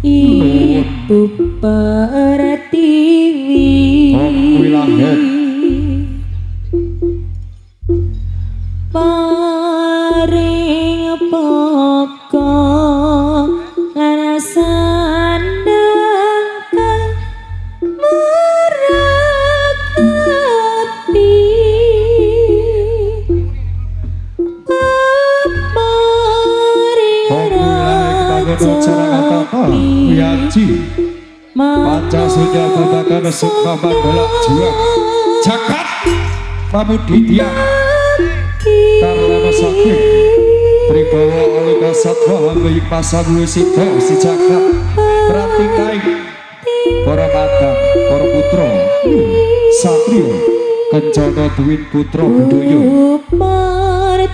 Ibu Pertiwi paring pokok lan sandang meragapi Wiyaji Pancasila Babakan Sukma Mandala Jiwa Jagat Pamudidya Karlama Sakti Tribawa Olika Satwa Hambayi Pasamu Sida Si Jagat Pratikai Para Kadang Para Putra Satrio Kencana Duwin Putra Budoyo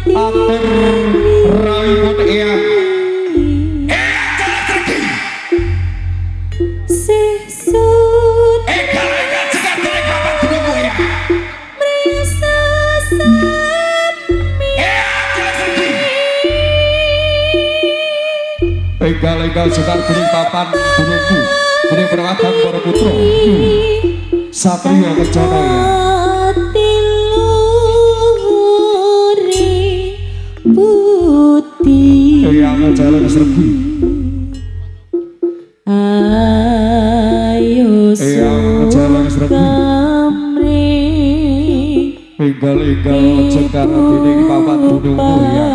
Atur Rawipun Eyang Ega-ega sekar kuning papan gunungku kuning perawatan para putra Satrio Kencana ya putih Eyang jalan serbi ayo Eyang jalan serbi Ega-ega sekar kuning papan gunungku ya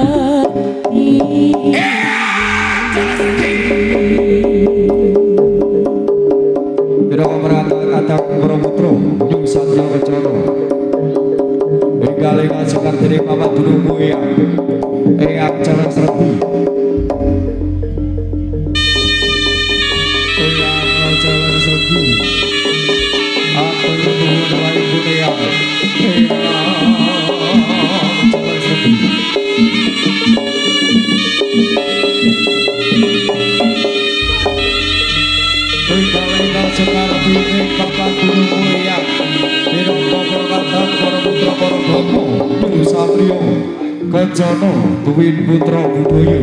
Tidak memerhatikan kata Borobudur Nyung Satrio Kencana Ega-ega sekar kuning papan gunungku ya Eyang jalan serbi Eyang jalan serbi Aku nuhun wae dunia Eyang jalan serbi Ega-ega sekar kuning papan gunungku ya Minangka perkatan para putra para bapa Nyung Satrio Kencana Duwin Putra Budoyo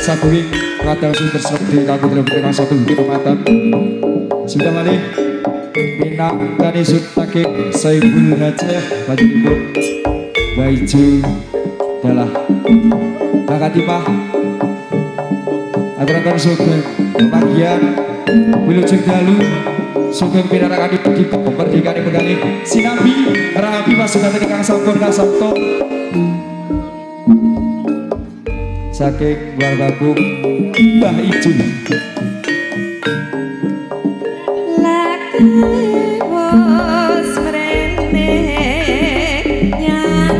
Sabuing kadang sing tersepi kanggo terima satu kehormatan. Sudah malih pinangkani sutake Saiful Hajah panjenengan Baiju dalah Bakatimah aturaken sugeng bagian wilujeng dalu sugeng pinarakani di pemerdikane pegane sinambi rahapi pasukan ingkang sampun kasabta saking Warbagung Mbah Ijo lakos mrene nyang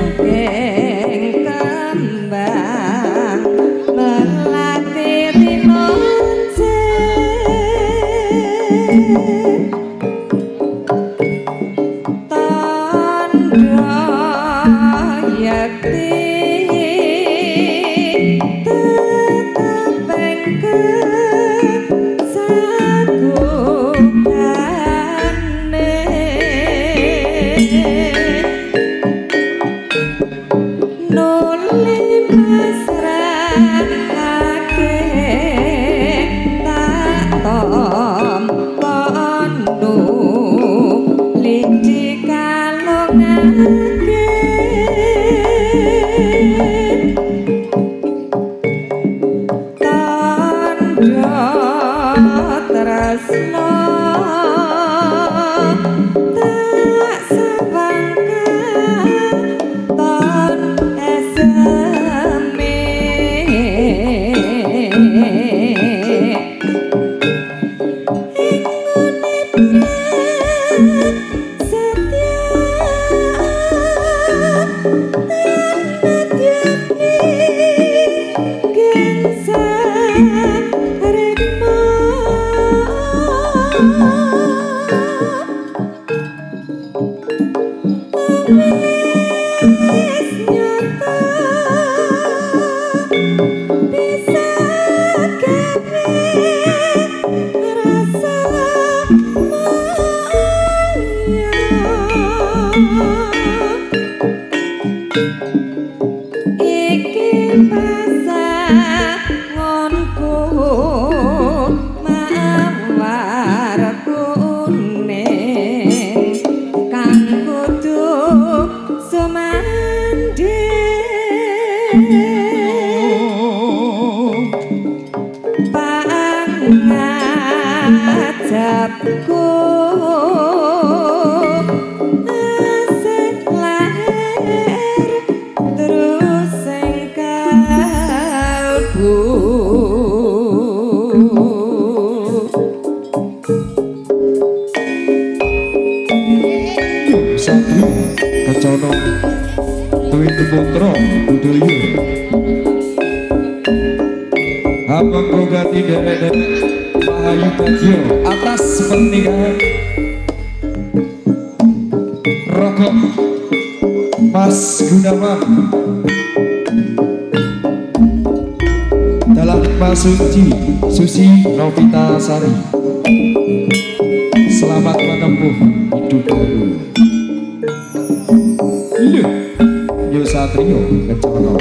pangajabku asik lahir terus sing kalbu Satrio Kecono Duit Putra Budaya Abang Gogati Dede Mahayu Bagio atas pernikahan Rokok Mas Gunawan dalam Mas Susi Novita Sari selamat menempuh hidup baru. Yo Satrio Kecono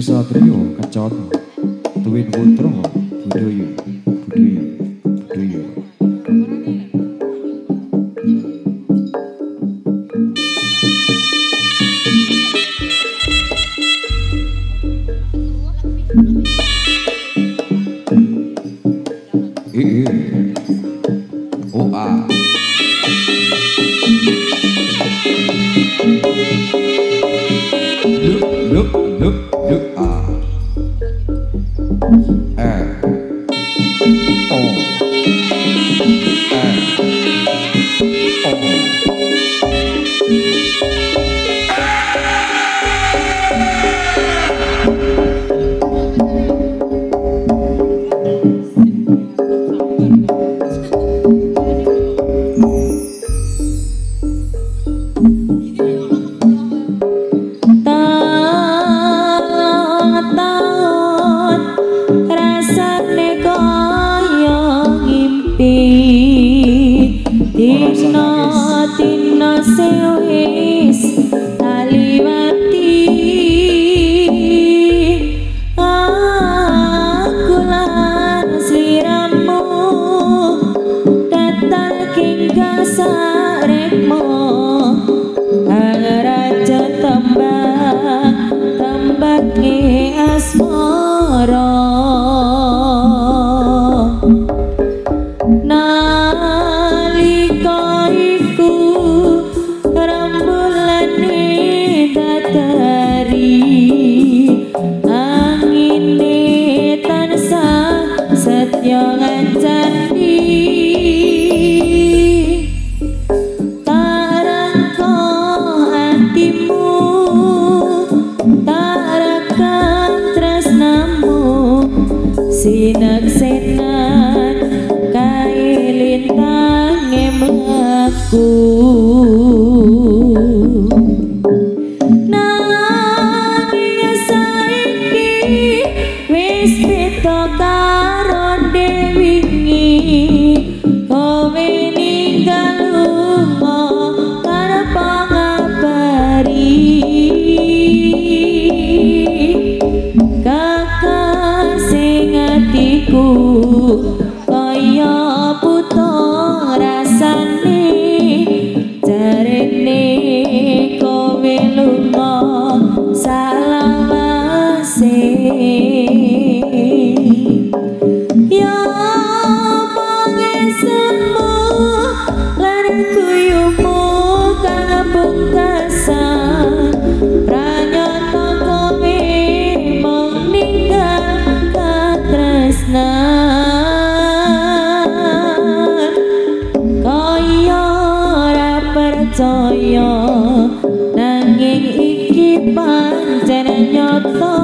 Satrio Kecono Duit Putra Budaya jaksenan kae lintange mlaku nanging saiki wis beda karo wingi kowe ninggal lunga tanpa ngabari kakak sing atiku kaya buta rasane jarene kowe lunga salawase ya mangesemu lan kuyumu kang pungkasan pranyata kowe mung ninggal katresnan kaya ora percaya nanging iki pancen nyata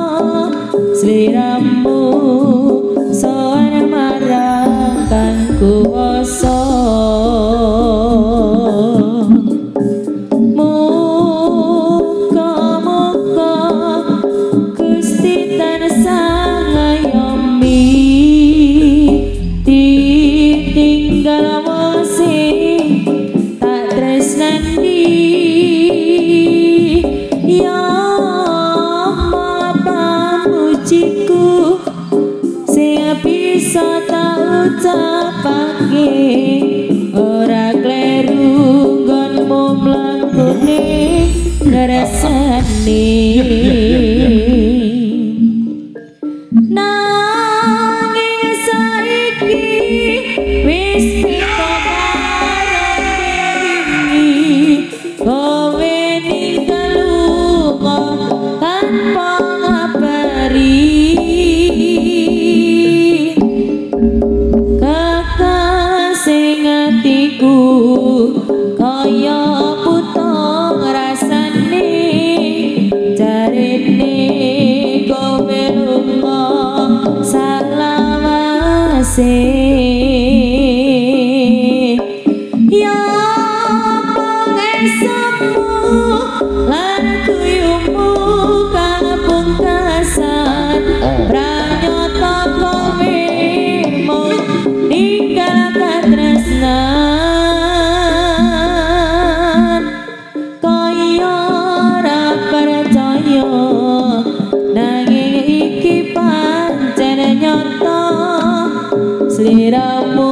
sliramu sowan marang kang kuwasa muga-muga Gusti tansah ngayomi ditinggal wong sing tak tresnani ya pamujiku sing bisa tak ucapake ora kleru nggonmu mlakune ngrasane nanging saiki wis beda karo wingi kowe ninggal lunga tanpa ngabari kakak sing atiku kaya buta rasane jarene kowe lunga salawase ya pangesemu lan kuyumu kang pungkasan pranyata kowe mung ninggal katresnan kaya ora percaya nanging iki pancen nyata sliramu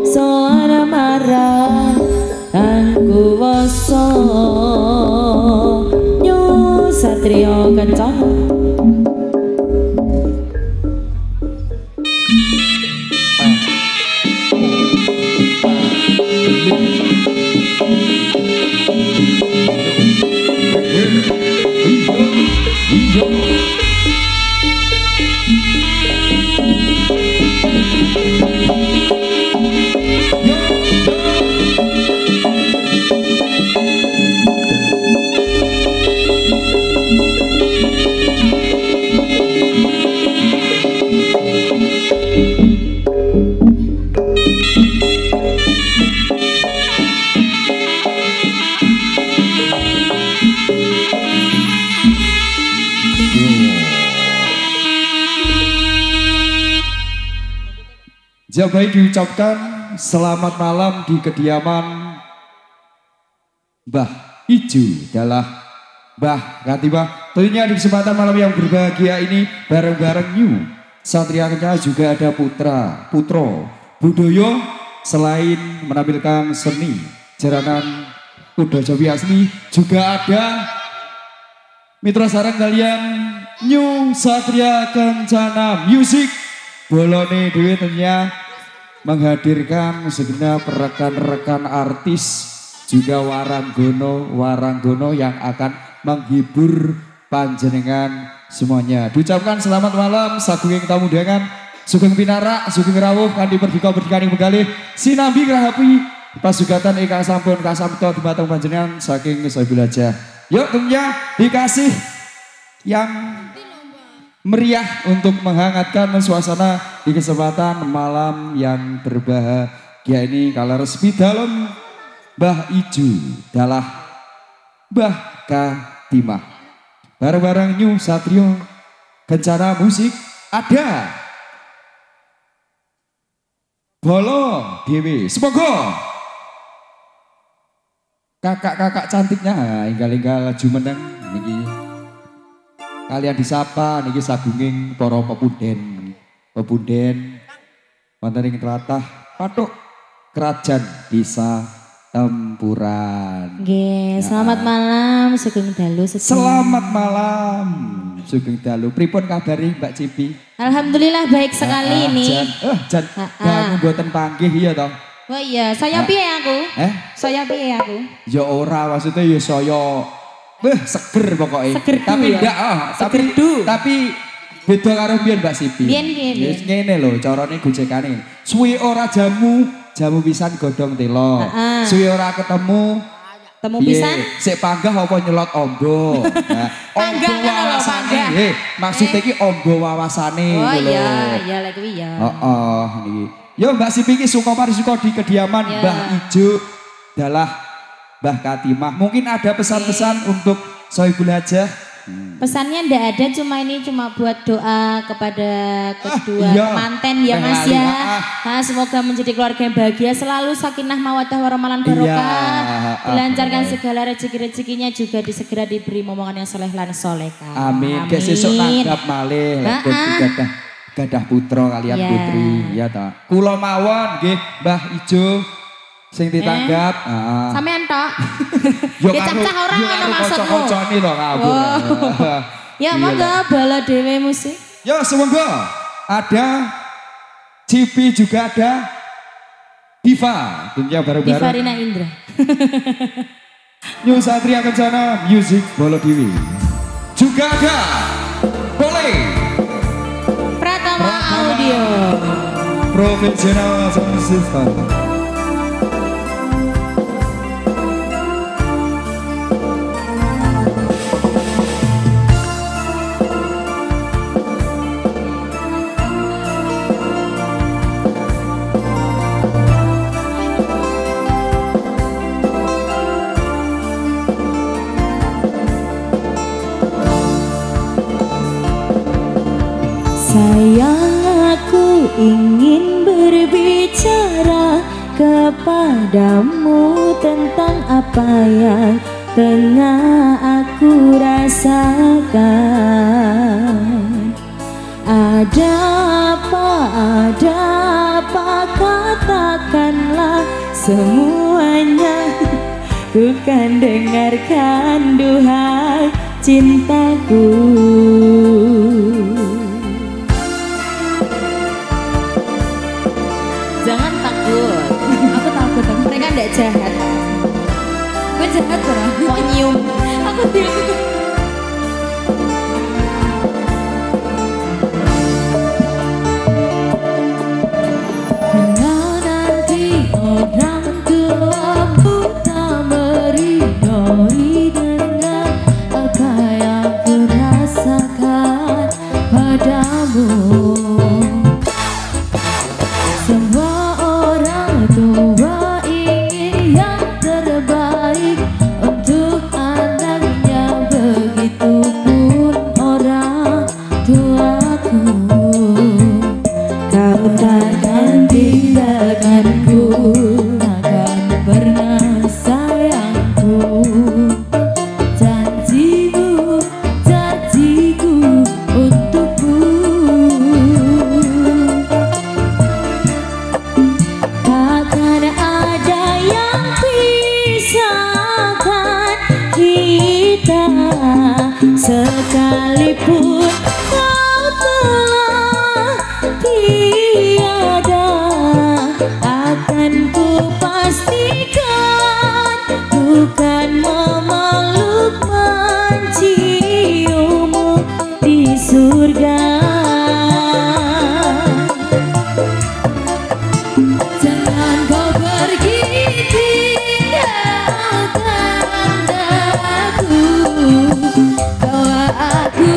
sowan marang kang kuwasa nyu satria kencana Jabai diucapkan selamat malam di kediaman Mbah Iju adalah Mbah Katibah. Tentunya di kesempatan malam yang berbahagia ini bareng-bareng New Satria Kencana juga ada Putro Budoyo. Selain menampilkan seni jaranan kuda Jawi asli, juga ada mitra sarang kalian New Satria Kencana Music. Bolone dewe tentunya menghadirkan segenap rekan-rekan artis juga waranggono yang akan menghibur panjenengan semuanya. Diucapkan selamat malam sagunging tamu undangan sugeng pinarak sugeng rawuh kanthi berdikaning begalih sinambi rahapi pasugatan ingkang sampun kasamta dumateng panjenengan saking Sabil aja. Yuk tentunya dikasih yang meriah untuk menghangatkan suasana di kesempatan malam yang berbahagia ini kala resmi dalam Mbah Ijo dalah Mbah Katimah bareng-bareng New Satrio Kencana Musik ada Bolo Dewi semoga kakak-kakak cantiknya inggal-inggal laju meneng niki kalian disapa niki sagunging para pepunden wonten ing tlatah patok Kerajaan Desa Tempuran. Nggih, selamat malam Sugeng Dalu sedaya. Selamat malam Sugeng Dalu. Pripun kabari Mbak Cipi? Alhamdulillah baik sekali ini. Jan kamu mboten panggih iya toh? Oh iya, saya piye aku? Saya piye aku? Ya ora maksudnya ya saya seger pokoknya. Seger tapi ya? enggak tapi beda karo biyen Mbak Sipi. Biyen Wis ngene lho carane gojekane. Suwi ora jamu pisan godhong telo. Suwi ora ketemu pisan sik panggah apa nyelot ombo. Nah, panggah lho panggah. Maksud iki ombo wawasane lho. Oh iya lek kuwi ya. Heeh niki. Yo Mbak Sipi iki suka di kediaman Mbah Ijo dalah Mbah Katimah. Mungkin ada pesan-pesan untuk Sohibul Hajah. Pesannya ndak ada, cuma buat doa kepada kedua temanten ya Mas ya. Nah, semoga menjadi keluarga yang bahagia, selalu sakinah mawaddah warahmah barokah. Dilancarkan segala rezeki-rezekinya juga disegera diberi momongan yang soleh lan solehah. Amin. Kayak sesuk nanggap malih lakon gadah putra kalian putri ya ta. Kula mawon nggih Mbah Ijo sing ditanggap. Sampean tok. Yo cacah ora ngono maksudmu. Kocok-kocone to kabur. Ya monggo bala dhewe musik. Ya semoga ada Cipi juga ada Diva tentunya bareng-bareng. Diva Rina Indra. New Satria Kencana Music Bolo Dewi. Juga ada Boleh Pratama Audio Profesional Sound System. Sayang, aku ingin berbicara kepadamu tentang apa yang tengah aku rasakan. Ada apa, katakanlah semuanya. Bukan dengarkan duhai cintaku. Jangan takut. Aku takut, mereka tidak jahat. Gue jahat orang. Mau nyium. Aku tidak. Kalau nanti orang tuamu tak meridhoi dengan apa yang ku rasakan padamu. Semua orang tua ingin yang terbaik untuk anaknya, begitupun orang tuaku. Kau takkan tinggalkanku, takkan pernah sayangku. Janjiku untukku. Takkan ada yang pisahkan kita, sekalipun kau telah tiada. Akan ku pastikan, bukan memeluk menciummu di surga. Jangan kau pergi tinggalkan aku, bawa aku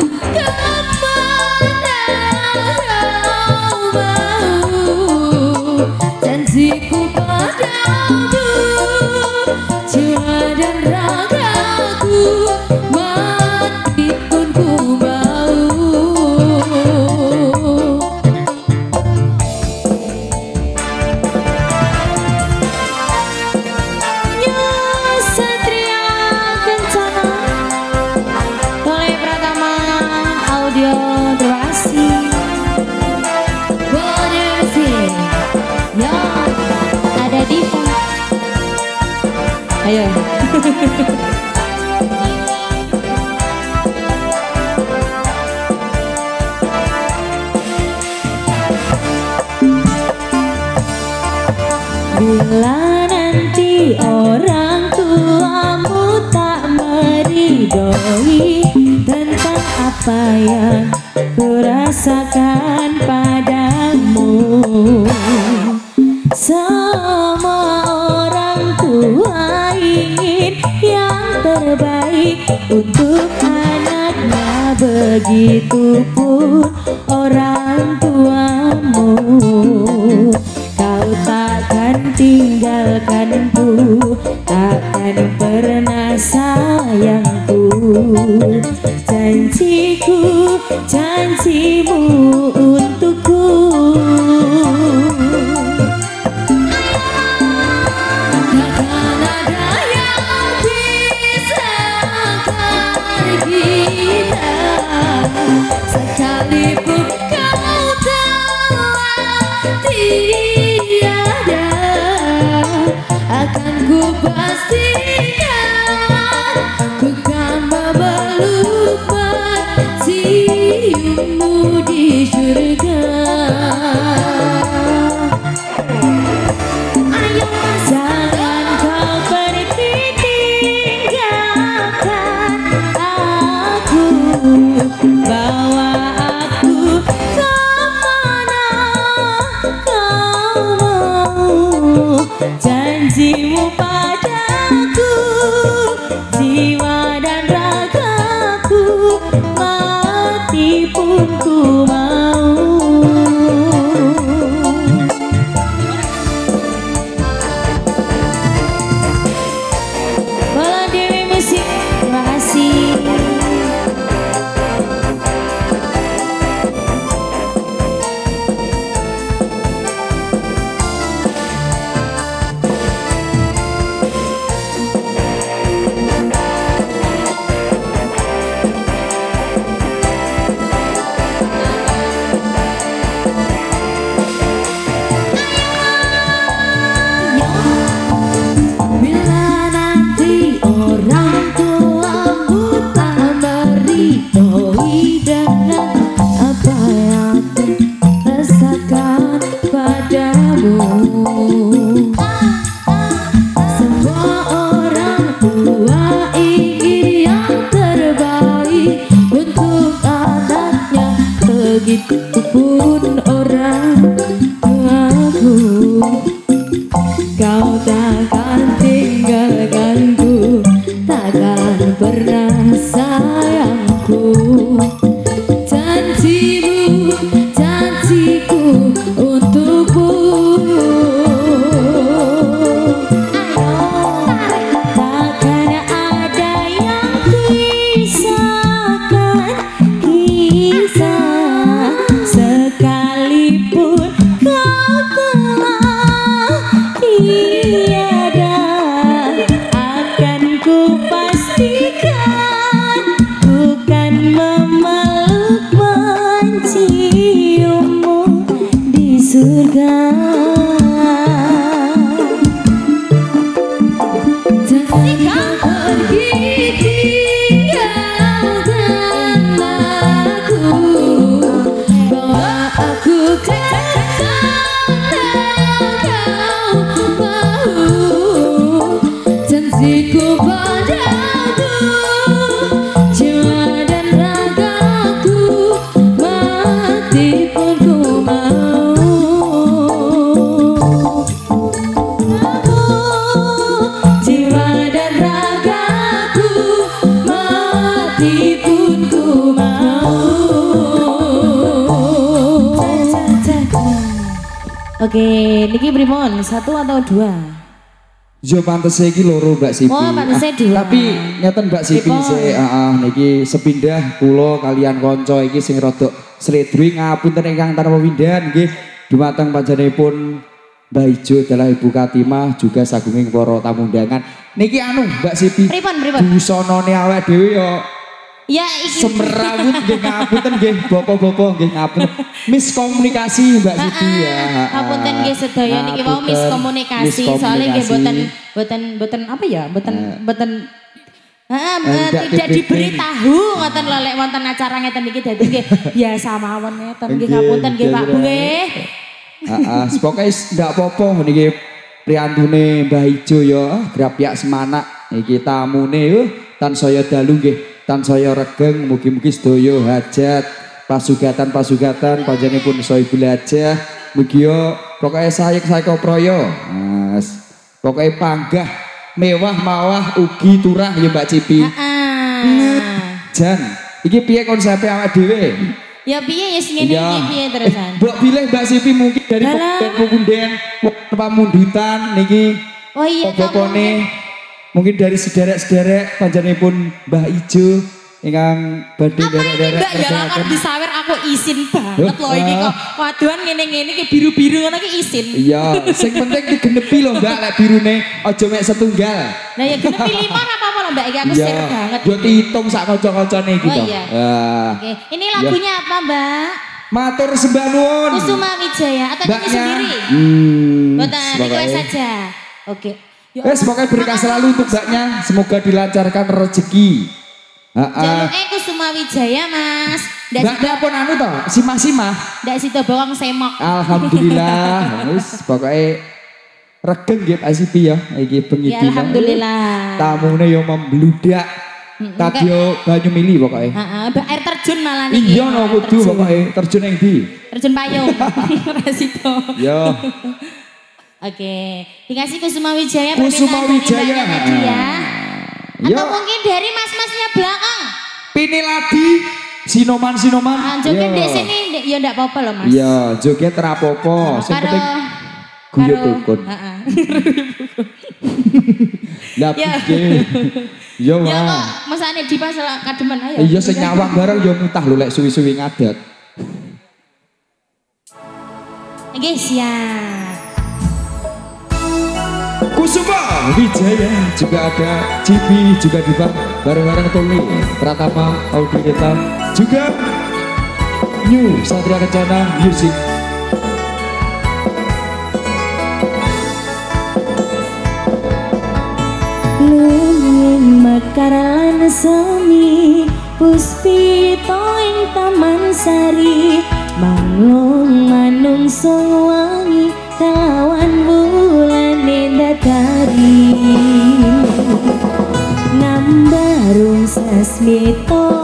Ayo. Bila nanti orang tuamu tak meridhoi tentang apa yang kurasakan padamu, semua orang tua ingin yang terbaik untuk anaknya, begitupun orang tuamu. Kau takkan tinggalkanku, takkan pernah sayangku. Janjiku, janjimu untukku. Takkan ada yang pisahkan kita, sekalipun kau telah tiada, akan ku pastikan ku kan memeluk menciummu di surga. Ayo jangan kau pergi tinggalkan aku, bawa aku kemana kau mau. Janjimu padaku, jiwa dan ragaku, mati pun ku mau. Bola Dewi Musik, terima kasih. Bila nanti orang tuamu tak meridhoi dengan apa yang rasakan padamu, semua orang tua ingin yang terbaik untuk anaknya, begitupun orang tuaku. Kau takkan tinggalkanku, takkan pernah sayangku. Janjimu, janjiku untukku. Takkan ada yang pisahkan kita, sekalipun kau telah tiada, akan ku pastikan ku kan memeluk menciummu di surga. Jangan pergi tinggalkan aku, bawa aku ke janjiku padamu, jiwa dan ragaku, mati pun ku mau. Jiwa dan ragaku, mati pun ku mau. Oke, niki pripun? 1 atau 2? Yo pantes iki loro Mbak Sipi. Oh, pantes dua. Tapi ngeten Mbak Sipi niki sepindah kula kalian kanca iki sing rada sledri ngapunten ingkang tanpa pindahan nggih dumateng panjenenganipun Mbak Ijo adalah Ibu Katimah juga sagunging para tamu undangan. Niki Mbak Sipi. Pripun? Busanane awake dhewe yo Ya iki semerawut nggih ngapunten nggih bapak-bapak nggih ngapunten. Miskomunikasi Mbak Siti ya. Ngapunten nggih sedaya niki wau miskomunikasi soalnya nggih boten apa ya? Boten tidak diberitahu ngoten lho lek wonten acara ngeten iki dadi nggih biasa mawon ngeten nggih ngapunten nggih Pak Bu nggih. Heeh, pokoke ndak apa-apa niki priyantune Mbah Ijo ya, Grapyak Semanak iki tamune tansaya dalu nggih. Tansaya regeng mugi-mugi sedaya hajat pasugatan panjenenganipun Sohibul Hajah mugi pokoke sayek-sayek praya. Mas, pokoke panggah mewah mawah ugi turah ya Mbak Cipi. Jan, iki piye konsepe awake dhewe? Ya piye ya ngene iki piye terusan. Mbok pilih Mbak Cipi mungkin dari pemunden pamundutan niki. Oh iya popone mungkin dari sederek-sederek panjenenganipun Mbah Ijo ingkang badhe derek-derek. Mbak ya lakan disawer aku izin banget loh ini kok. Waduhan ngene-ngene ki biru-biru ngono ki izin. Iya, sing penting digenepi lho Mbak lek birune aja mek setunggal. Nah ya genepi 5 apa-apa lho Mbak iki aku share banget. Yo diitung sak kanca-kancane iki to. Iya. Oke, ini lagunya apa Mbak? Matur sembah nuwun. Kusuma Wijaya atau nyanyi sendiri? Boten request saja. Oke. Wes pokoknya berkah selalu untuk Mbaknya, semoga dilancarkan rezeki. Jaluk Kusuma Wijaya Mas. Mbaknya pun anu toh, simah-simah. Ndak sida bawang semok. Alhamdulillah. Wis pokoknya regeng nggih Pak Sipi ya, iki bengi dina. Ya alhamdulillah. Tamune yo membludak. Tadi yo banyu mili pokoknya. Air terjun malah niki. Iya no kudu pokoknya terjun yang di. Terjun payung. Rasito. Yo. Oke, dikasih Kusuma Wijaya. Kusuma Wijaya. Ya. Atau mungkin dari mas-masnya belakang. Pini lagi, sinoman. Joget di sini, ya enggak apa-apa loh Mas. Iya, joget terapopo. Yang penting guyub rukun. Lah piye? Yo ya kok, masane di pas kademen ayo. Iya sing nyawang bareng yo mutah lho lek suwi-suwi ngadat. Oke, siap. Kusuma Wijaya, juga ada Cipi, juga di bareng-bareng Tuli Pratama Audieta, juga New Satria Kencana Music. Lungin mekar lan semi puspita ing taman sari manglung manungsa wangi kawan bulane datari nambarung sasmito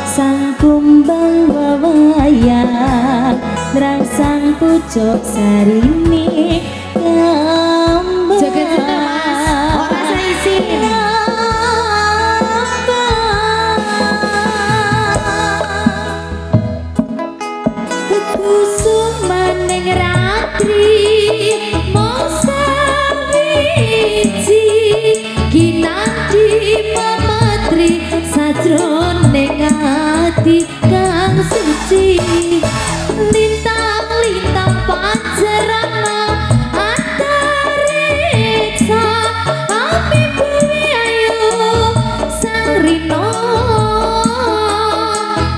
sang kumbang wawaya nrangsang pucuk sarine gambar joget Mas ora seisin kusuman ning ratri kinanti mamatri sajroning ati kang suci lintang-lintang pancerana antariksa api bumi ayu sang rino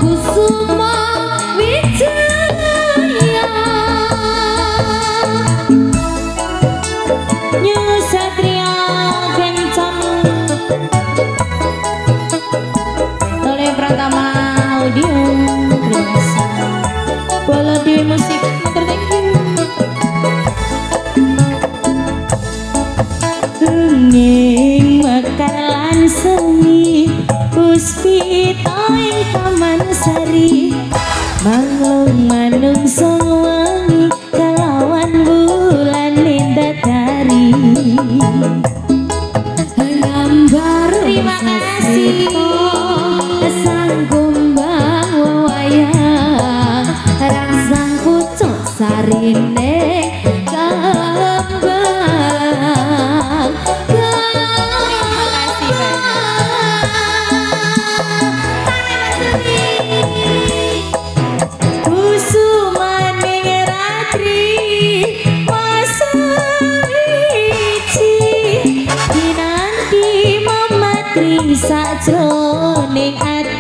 Kusuma Wijaya New Satria oleh Pratama Audio, terima kasih. Bola di musik, thank you. Lunging mekar lan semi puspita ing taman sari manglung manungsa wangi kalawan bulan datari. Terima kasih sang kumbang wayang rangsang pucuk sarine kembang. Terima kasih banyak. Kusuma ning ratri sajroning ati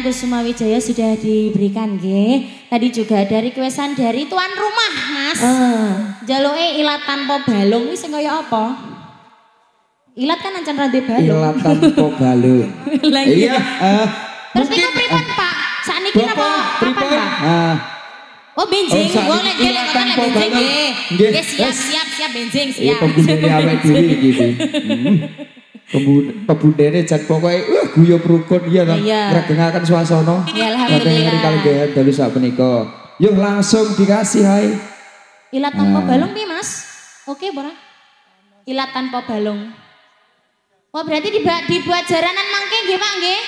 Kusuma Wijaya sudah diberikan nggih. Tadi juga dari requestan dari tuan rumah, Mas. Jaluke ilat tanpa balung wis kaya apa? Ilat kan ancen rada balung. Ilat tanpa balung. Iya, terus niku pripun, Pak? Sakniki napa kapan, Pak? Oh, benjing. Wong lek gelek kan lek benjing nggih. Nggih, siap benjing, siap. Pembunene awake dhewe iki. Pebundene jan pokoke guyub rukun iya ta ngregengaken swasana. Ya alhamdulillah. Kalih dalu sak menika. Yuk langsung dikasih hai. Ilat tanpa balung piye, Mas? Oke, ora? Ilat tanpa balung. Oh, berarti dibuat jaranan mangke nggih, Pak nggih?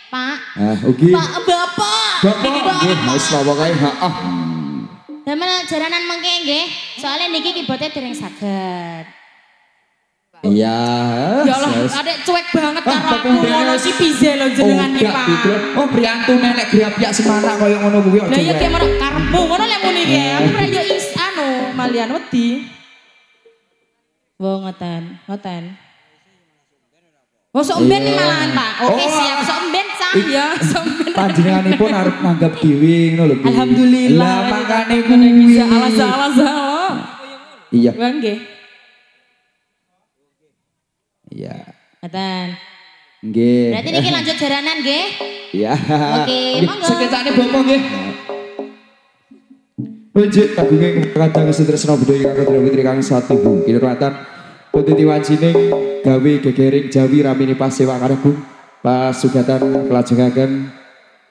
Pak. Ugi. Pak, Bapak. Nggih, wis pokoke heeh. Damel jaranan mangke nggih. Soale niki keyboardnya dereng saged. Iya. Ya Allah, adek cuek banget karo aku ngono si pizza lho jenengan iki, Pak. Oh, priyantu nek grapyak semana kaya ngono kuwi. Lah ya ki merek karepmu ngono lek muni iki. Aku ora yo malian wedi. Wo ngoten. Oh, sok mben malahan, Pak. Oke, siap. Sok mben ya, sok mben. Panjenenganipun arep nanggap dhewe ngono lho. Alhamdulillah. Lah makane kuwi. Salah. Iya. Nggih. Iya. Ngoten. Nggih. Berarti niki lanjut jaranan nggih? Iya. Oke, monggo. Sekecane Bapak nggih. Lanjut kagunging kadang setresna budaya kang Putri kang satu kinurmatan Putri wancining gawe gegering Jawi ramini pas sewa karagung pas sugatan kelajengaken